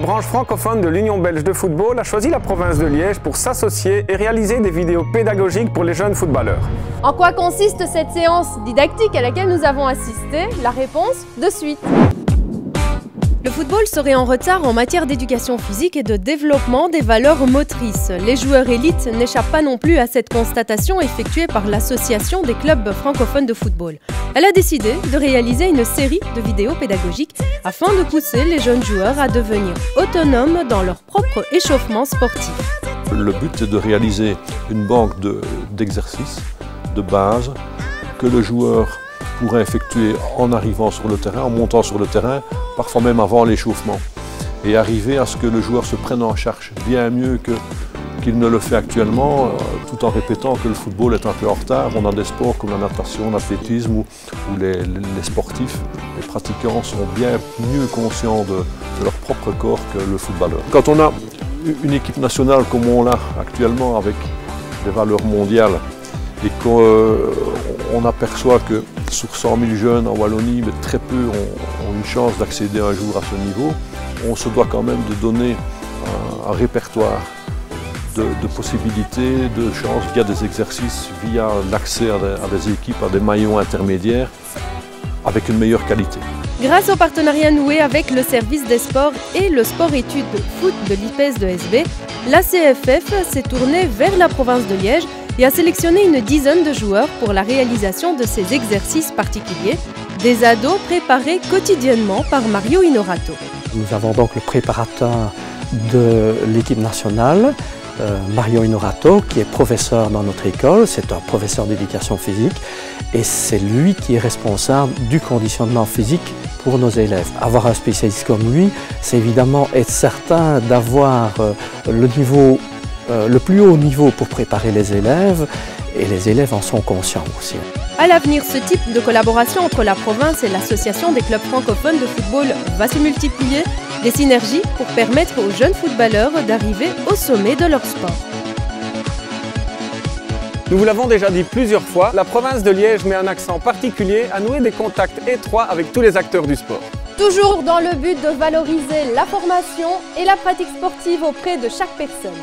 branche francophone de l'Union belge de football a choisi la province de Liège pour s'associer et réaliser des vidéos pédagogiques pour les jeunes footballeurs. En quoi consiste cette séance didactique à laquelle nous avons assisté? La réponse de suite. Le football serait en retard en matière d'éducation physique et de développement des valeurs motrices. Les joueurs élites n'échappent pas non plus à cette constatation effectuée par l'Association des clubs francophones de football. Elle a décidé de réaliser une série de vidéos pédagogiques afin de pousser les jeunes joueurs à devenir autonomes dans leur propre échauffement sportif. Le but est de réaliser une banque d'exercices de base que le joueur pourrait effectuer en arrivant sur le terrain, en montant sur le terrain, parfois même avant l'échauffement, et arriver à ce que le joueur se prenne en charge bien mieux qu'il ne le fait actuellement, tout en répétant que le football est un peu en retard. On a des sports comme la natation, l'athlétisme, où les sportifs, les pratiquants sont bien mieux conscients de leur propre corps que le footballeur. Quand on a une équipe nationale comme on l'a actuellement avec des valeurs mondiales, et qu'on aperçoit que sur 100 000 jeunes en Wallonie, mais très peu ont une chance d'accéder un jour à ce niveau, on se doit quand même de donner un répertoire de possibilités, de chances via des exercices, via l'accès à des équipes, à des maillons intermédiaires, avec une meilleure qualité. Grâce au partenariat noué avec le service des sports et le sport-études foot de l'IPES de SB, la CFF s'est tournée vers la province de Liège et a sélectionné une dizaine de joueurs pour la réalisation de ces exercices particuliers, des ados préparés quotidiennement par Mario Inorato. Nous avons donc le préparateur de l'équipe nationale, Mario Inorato, qui est professeur dans notre école, c'est un professeur d'éducation physique et c'est lui qui est responsable du conditionnement physique pour nos élèves. Avoir un spécialiste comme lui, c'est évidemment être certain d'avoir le plus haut niveau pour préparer les élèves, et les élèves en sont conscients aussi. À l'avenir, ce type de collaboration entre la province et l'association des clubs francophones de football va se multiplier, des synergies pour permettre aux jeunes footballeurs d'arriver au sommet de leur sport. Nous vous l'avons déjà dit plusieurs fois, la province de Liège met un accent particulier à nouer des contacts étroits avec tous les acteurs du sport. Toujours dans le but de valoriser la formation et la pratique sportive auprès de chaque personne.